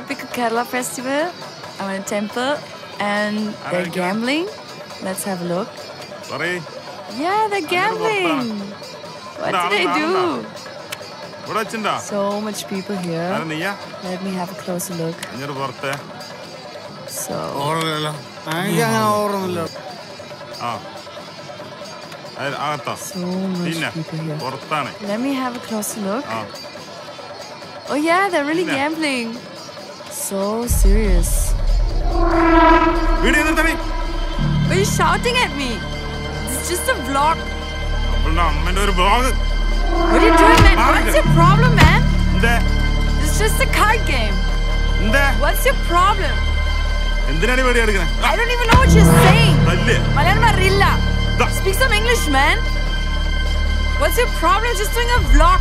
typical Kerala festival. I'm in a temple and they're gambling. Let's have a look. Sorry. Yeah, they're gambling. What did they do? So much people here. Let me have a closer look. So much people here. Let me have a closer look. Oh yeah, they're really gambling. So serious. Why are you shouting at me? It's just a vlog. What are you doing, man? What's your problem, man? It's just a card game. What's your problem? I don't even know what you're saying. Malayalam arilla. Speak some English, man. What's your problem? Just doing a vlog.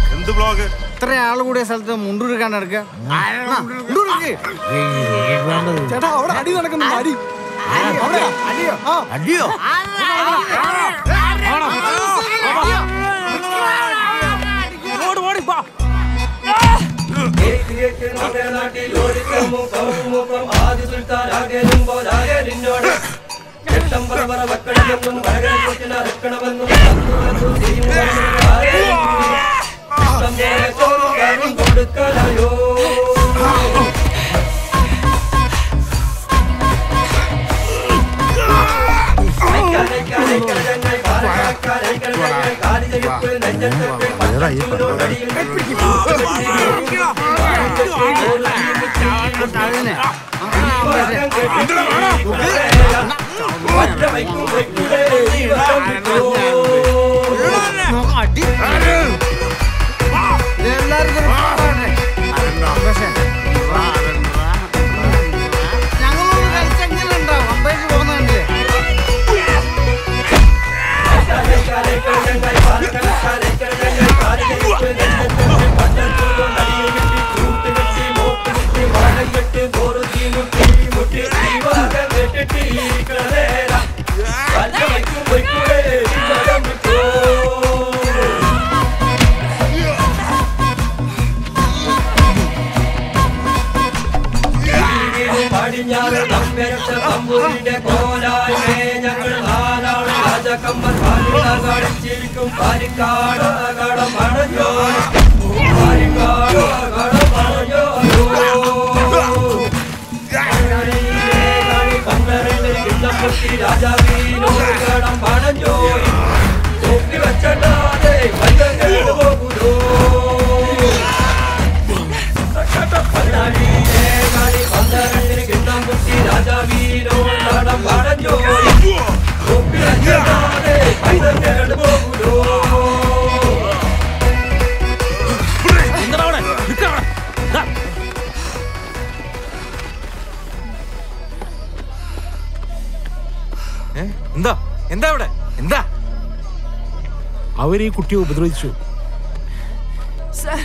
Sir,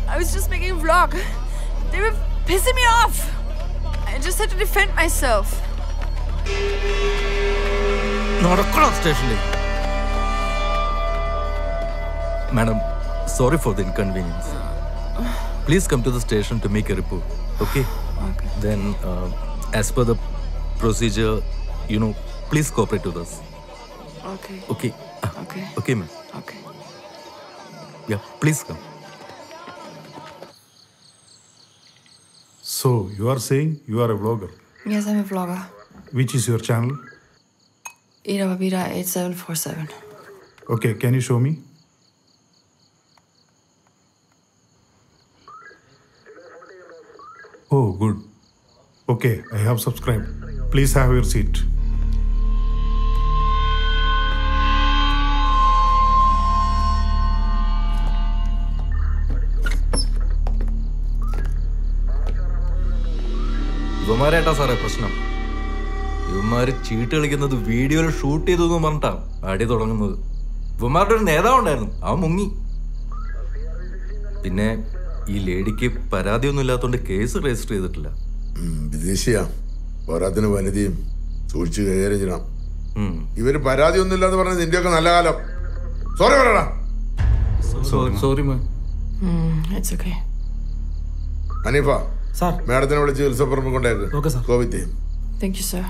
I was just making a vlog. They were pissing me off. I just had to defend myself. Madam, sorry for the inconvenience. Please come to the station to make a report. Okay? Then, as per the procedure, please cooperate with us. Okay. Okay. Okay. Okay, ma'am. Okay. Yeah, please come. So, you are saying you are a vlogger? Yes, I'm a vlogger. Which is your channel? Irababira 8747. Okay, can you show me? Oh, good. Okay, I have subscribed. Please have your seat. ഇവന്മാരായിട്ടാ സാറേ പ്രശ്നം. ഇവന്മാര് ചീട്ട് കളിക്കുന്നത് വീഡിയോയിൽ shoot ചെയ്തു എന്ന് പറഞ്ഞിട്ടാ അടി തുടങ്ങുന്നത്. ഇവന്മാരുടെ ഒരു നേതാവുണ്ടായിരുന്നു, അവൻ മുങ്ങി. പിന്നെ ഈ ലേഡിക്ക് പരാതിയൊന്നും ഇല്ലാത്തതുകൊണ്ട് കേസ് രജിസ്റ്റർ ചെയ്തിട്ടില്ല. വിദേശിയാ, പോരാത്തിന് വനിതയും സൂക്ഷിച്ച് കൈകാര്യം ചെയ്യണം. ഇവര് പരാതിയൊന്നും ഇല്ലാന്ന് പറഞ്ഞത് നിന്റെയൊക്കെ നല്ല കാലം. സോറി പറയടാ. Sorry ma'am. It's okay. Haneefa, sir മാഡത്തിനെ വിളിച്ച് ഉത്സവപ്പറമ്പ് കൊണ്ടേക്ക്. Okay sir. Go with him. Thank you, sir.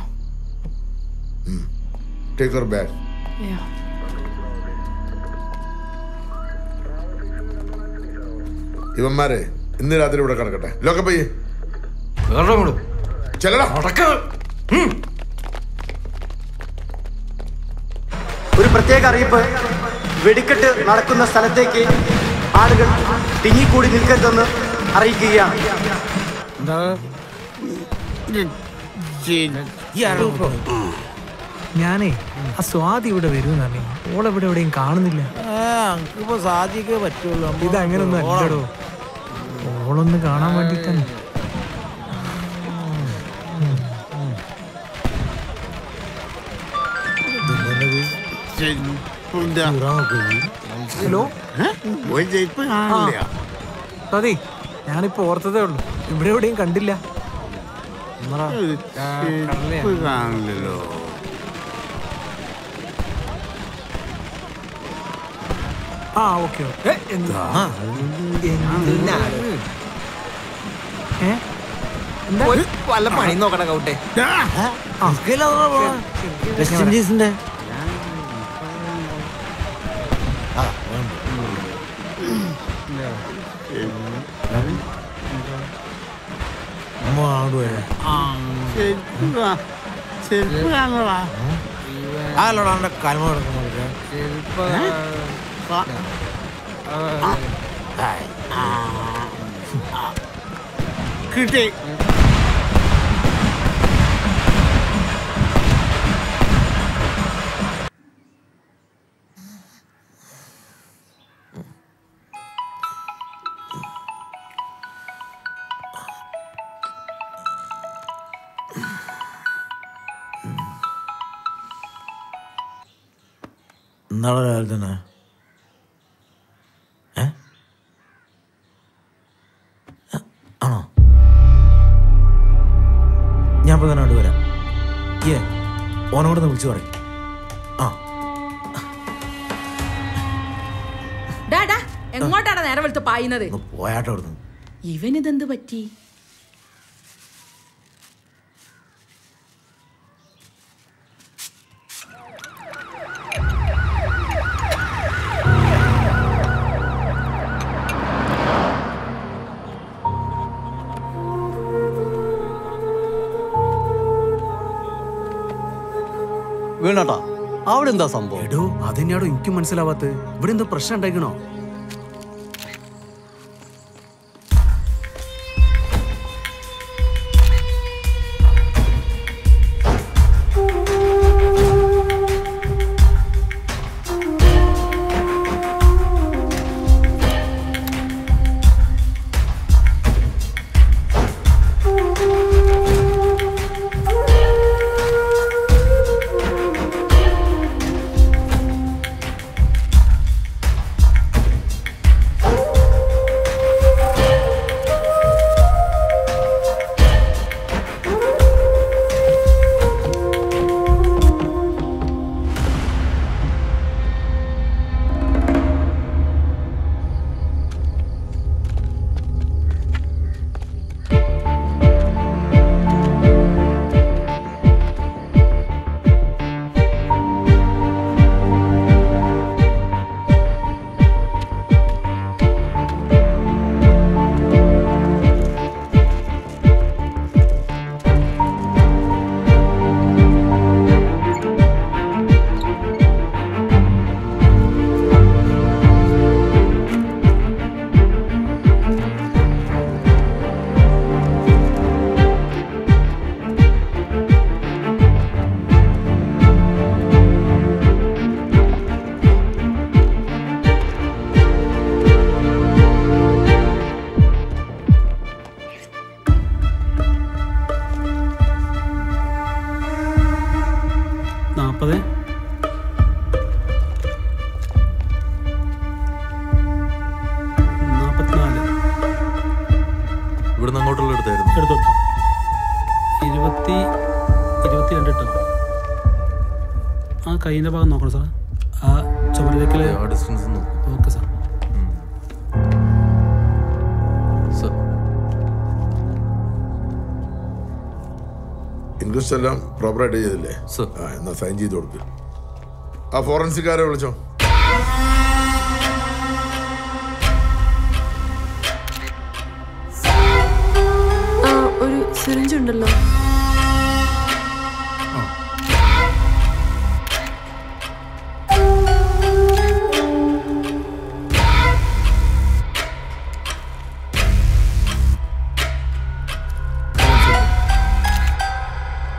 Take her bag. Yeah. ഇവന്മാരെ ഇന്ന് രാത്രി ഇവിടെ കിടക്കട്ടെ. ലോക്കപ്പയ്യേ ചെല്ലടാ. ഒരു പ്രത്യേക അറിയിപ്പ്. വെടിക്കെട്ട് നടക്കുന്ന സ്ഥലത്തേക്ക് ആളുകൾ തിങ്ങിക്കൂടി നിൽക്കരുതെന്ന് അറിയിക്കുകയാണ്. ഞാനേ ആ സ്വാതി ഇവിടെ വരുമെന്ന് പറഞ്ഞു. ഓളെവിടെ എവിടെയും കാണുന്നില്ല. ഇപ്പൊ സാധിക്കേ പറ്റുള്ളൂ. ഇത് അങ്ങനൊന്നും അല്ലടോ. ഓളൊന്ന് കാണാൻ വേണ്ടി തന്നെ. ഹലോ സ്വാതി, ഞാനിപ്പോ ഓർത്തതേ ഉള്ളൂ. ഇവിടെ എവിടെയും കണ്ടില്ല. കാണില്ലല്ലോ. ആ ഓക്കെ ഓക്കെ. എന്താ വല്ല പണി നോക്കണ കൗട്ടെ. വെസ്റ്റ് ഇൻഡീസിന്റെ കിട്ടി. നാളെ രാവിലെ തന്നെ ആണോ? ഞാൻ ഇപ്പോൾ തന്നെ വരാം. ഓനോടൊന്ന് വിളിച്ചു പറയും. എങ്ങോട്ടാണ് നേരെ വെളുത്ത് പായുന്നത്? പോയാട്ടോ അവിടുന്ന്. ഇവനിതെന്ത് പറ്റി? വീണാട്ടാ അവിടെ എന്താ സംഭവം? എടോ അതെന്നെയാടോ എനിക്കും മനസ്സിലാവാത്ത. ഇവിടെ എന്തോ പ്രശ്നം ഉണ്ടായിക്കണോ? കൈയിൻ്റെ ഭാഗം നോക്കണം സാർ. ആ ചുമരിലേക്കുള്ള ഡിസ്റ്റൻസ് ഓക്കെ സാർ. ഇൻക്വസ്റ്റ് എല്ലാം പ്രോപ്പറായിട്ട് ചെയ്തില്ലേ? ആ എന്നാ സൈൻ ചെയ്ത് കൊടുക്ക്. ആ ഫോറൻസിക്കാരെ വിളിച്ചോ. ഒരു സിറിഞ്ച് ഉണ്ടല്ലോ.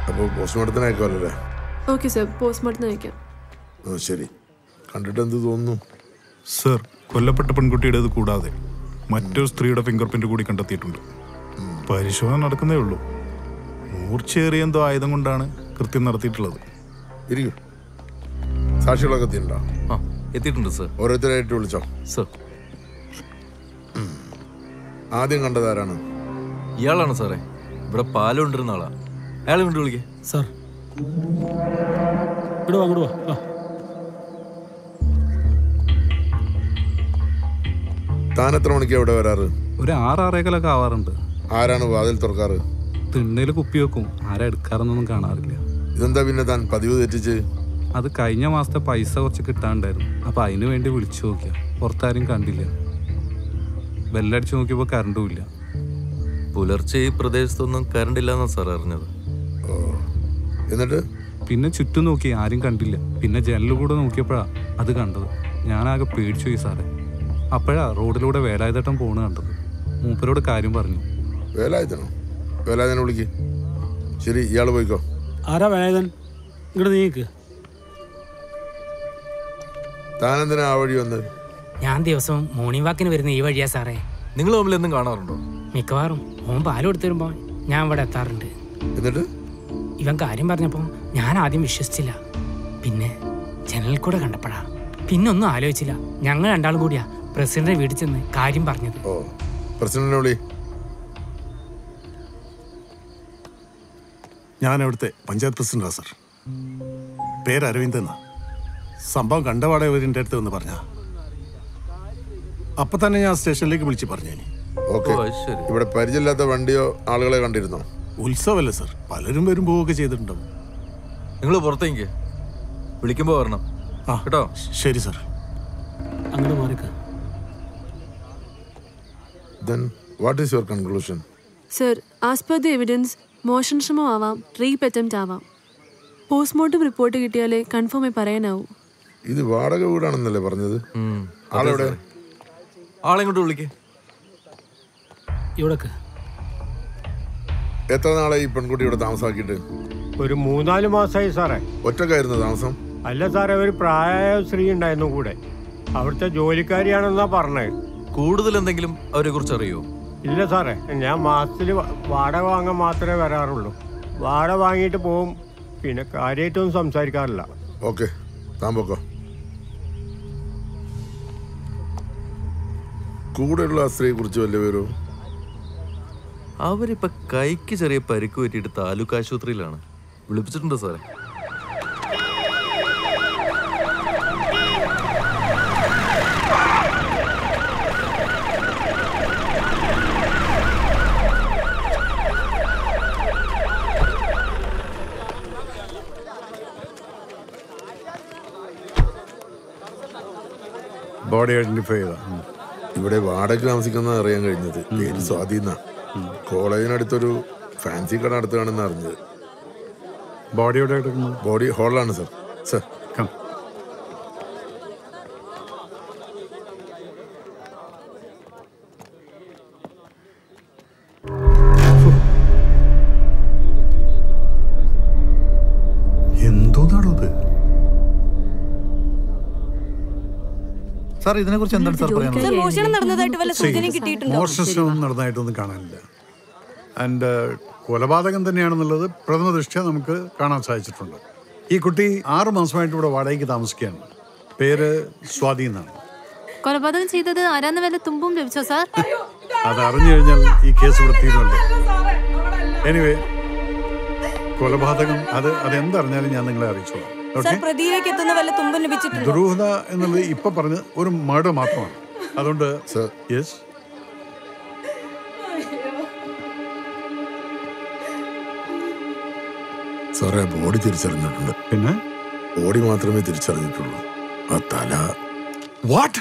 അപ്പോൾ പോസ്റ്റ്മോർട്ടത്തിന് അയക്കാമല്ലേ? ഓക്കെ സർ, പോസ്റ്റ്മോർട്ടത്തിന് അയക്കാം. ശരി. കണ്ടിട്ട് എന്ത് തോന്നുന്നു? സർ, കൊല്ലപ്പെട്ട പെൺകുട്ടിയുടേത് കൂടാതെ മറ്റൊരു സ്ത്രീയുടെ ഫിംഗർ പ്രിന്റ് കൂടി കണ്ടെത്തിയിട്ടുണ്ട്. പരിശോധന നടക്കുന്നേ ഉള്ളൂ. മൂർച്ചയേറിയ എന്തോ ആയുധം കൊണ്ടാണ് കൃത്യം നടത്തിയിട്ടുള്ളത്. ഇരിക്കും. സാക്ഷികളൊക്കെ എത്തിയിട്ടുണ്ടോ? എത്തിയിട്ടുണ്ട് സർ. ഓരോരുത്തരായിട്ട് വിളിച്ചോ. സർ. ആദ്യം കണ്ടതാരാണ്? ഇയാളാണ് സാറേ. ഇവിടെ പാലുകൊണ്ടിരുന്ന ആളാ. അയാളെ കൊണ്ട് വിളിക്കേ. സാർ ഇടുവാ. താൻ എത്ര മണിക്കാണ് ഇവിടെ വരാറ്? ഒരു 6-6:15 ആവാറുണ്ട്. ആരാണ് വാതിൽ തുറക്കാറ്? തിണ്ണയിൽ കുപ്പി വെക്കും. ആരാ എടുക്കാറൊന്നും കാണാറില്ല. ഇതെന്താ പിന്നെ താൻ പതിവ് തെറ്റിച്ച്? അത് കഴിഞ്ഞ മാസത്തെ പൈസ കുറച്ച് കിട്ടാണ്ടായിരുന്നു. അപ്പൊ അതിനു വേണ്ടി വിളിച്ചു നോക്കിയ പുറത്താരും കണ്ടില്ല. ബെല്ലടിച്ചു നോക്കിയപ്പോ കറണ്ടും ഇല്ല. പുലർച്ചെ ഈ പ്രദേശത്തൊന്നും കറണ്ട് ഇല്ലാന്നാ സാർ അറിഞ്ഞത്. എന്നിട്ട് പിന്നെ ചുറ്റും നോക്കി, ആരും കണ്ടില്ല. പിന്നെ ജനലിൽ കൂടെ നോക്കിയപ്പോഴാ അത് കണ്ടത്. ഞാനാകെ പേടിച്ചു പോയി സാറേ. അപ്പോഴാ റോഡിലൂടെ വേലായുധേട്ടൻ പോണ് കണ്ടത്. മൂപ്പരോട് കാര്യം പറഞ്ഞു. വേലായുധനോ? വേലായുധനെ വിളിക്ക്. ശരി, ഇയാൾ പോയിക്കോ. ആരാ വേലായുധൻ? ഇങ്ങോട്ട് നീക്ക്. താനെന്തിനാ ആ വഴി വന്നത്? ഞാൻ ദിവസവും മോർണിംഗ് വാക്കിന് വരുന്ന ഈ വഴിയാ സാറേ. നിങ്ങൾ തമ്മിൽ എന്തും കാണാറുണ്ടോ? മിക്കവാറും ഓൻ പാല് കൊടുത്തു വരുമ്പോ ഞാൻ ഇവിടെ എത്താറുണ്ട്. എന്നിട്ട് ഇവൻ കാര്യം പറഞ്ഞപ്പോ ഞാൻ ആദ്യം വിശ്വസിച്ചില്ല. പിന്നെ ജനലിൽ കൂടെ കണ്ടപ്പോഴാ. പിന്നെ ഒന്നും ആലോചിച്ചില്ല. ഞങ്ങൾ രണ്ടാളും കൂടിയാ പ്രസിഡന്റ് വീട്ടിൽ ചെന്ന് കാര്യം പറഞ്ഞത്. പ്രസിഡന്റിനെ വിളി. ഞാൻ അവിടുത്തെ പഞ്ചായത്ത് പ്രസിഡന്റാ സർ. പേര് അരവിന്ദനാ. സംഭവം കണ്ടപാടെ അവരിൻ്റെ അടുത്ത് വന്ന് പറഞ്ഞ അപ്പൊ തന്നെ ഞാൻ സ്റ്റേഷനിലേക്ക് വിളിച്ച് പറഞ്ഞു. ഇവിടെ പരിചയമില്ലാത്ത വണ്ടിയോ ആളുകളെ കണ്ടിരുന്നോ? ഉത്സവമല്ലേ സർ, പലരും വരും പോവുകയൊക്കെ ചെയ്തിട്ടുണ്ടാവും. നിങ്ങൾ പുറത്തേക്ക് വിളിക്കുമ്പോ വരണം കേട്ടോ. ശരി സർ. അങ്ങോട്ട് മാറിക്ക. Then what is your conclusion? Sir, as per the evidence മോഷണ ശ്രമം ആവാം, റേപ്പ് അറ്റംപ്റ്റ് ആവാം. പോസ്റ്റ്മോർട്ടം റിപ്പോർട്ട് കിട്ടിയാലേ കൺഫേമായി പറയാനാവൂ. ഇത് വാടക വീടാണെന്നല്ലേ പറഞ്ഞത്? ആളെവിടെ? ആളെ കൊണ്ട് വിളിക്കേ. ഇവിടെ എത്ര നാളെ ഈ പെൺകുട്ടി ഇവിടെ താമസാക്കിയിട്ട്? ഒരു 3-4 മാസമായി സാറേ. ഒറ്റക്കായിരുന്നു താമസം? അല്ല സാറേ, ഒരു പ്രായമായ സ്ത്രീ ഉണ്ടായിരുന്നു കൂടെ. അവിടുത്തെ ജോലിക്കാരിയാണെന്നാ പറഞ്ഞത്. കൂടുതൽ എന്തെങ്കിലും അവരെ കുറിച്ച് അറിയോ? ഇല്ല സാറേ, ഞാൻ മാസത്തിൽ വാടക വാങ്ങാൻ മാത്രമേ വരാറുള്ളൂ. വാടക വാങ്ങിയിട്ട് പോവും. പിന്നെ കാര്യമായിട്ടൊന്നും സംസാരിക്കാറില്ല. ഓക്കെ, താൻ പോക്കോ. കൂടെയുള്ള ആ സ്ത്രീയെ കുറിച്ച് വല്ല പേരോ? അവരിപ്പോ കൈക്ക് ചെറിയ പരിക്ക് പറ്റിയിട്ട് താലൂക്ക് ആശുപത്രിയിലാണ്. വിളിപ്പിച്ചിട്ടുണ്ടോ സാറേ? ബോഡി ഐഡന്റിഫൈ ചെയ്താ? ഇവിടെ വാടക താമസിക്കുന്ന അറിയാൻ കഴിഞ്ഞത്. പേര് സ്വാധീന. കോളേജിനടുത്തൊരു ഫാൻസി കട അടുത്താണെന്ന് അറിഞ്ഞത്. ബോഡിയുടെ ബോഡി ഹോളിലാണ് സർ. സർ എന്തോന്നാണത് സാർ? ഇതിനെ കുറിച്ച് എന്താണ് സാർ പറയാനുള്ളത്? മോഷണം നടന്നതായിട്ട് വല്ല സൂചനയും കിട്ടിയിട്ടുണ്ടോ? മോഷണം നടന്നതായിട്ടൊന്നും കാണാനില്ല. ആൻഡ് കൊലപാതകം തന്നെയാണെന്നുള്ളത് പ്രഥമ ദൃഷ്ട്യാ നമുക്ക് കാണാൻ സാധിച്ചിട്ടുണ്ട്. ഈ കുട്ടി 6 മാസമായിട്ട് ഇവിടെ വാടകയ്ക്ക് താമസിക്കുകയാണ്. പേര് സ്വാതി എന്നാണ്. കൊലപാതകം ചെയ്തത് ആരാന്ന് വല്ല തുമ്പും ലഭിച്ചോ സാർ? അത് അറിഞ്ഞു കഴിഞ്ഞാൽ ഈ കേസ് ഇവിടെ തീരുമല്ലോ. എനിവേ, കൊലപാതകം അതെന്തറിഞ്ഞാലും ഞാൻ നിങ്ങളെ അറിയിച്ചോളാം. ദുരൂഹത എന്നുള്ളത് ഇപ്പൊ പറഞ്ഞ ഒരു മർഡർ മാത്രമാണ്. അതുകൊണ്ട് യെസ്, സാറേ ബോഡി തിരിച്ചറിഞ്ഞിട്ടുണ്ട്. പിന്നെ ബോഡി മാത്രമേ തിരിച്ചറിഞ്ഞിട്ടുള്ളൂ. ആ തല വാട്ട്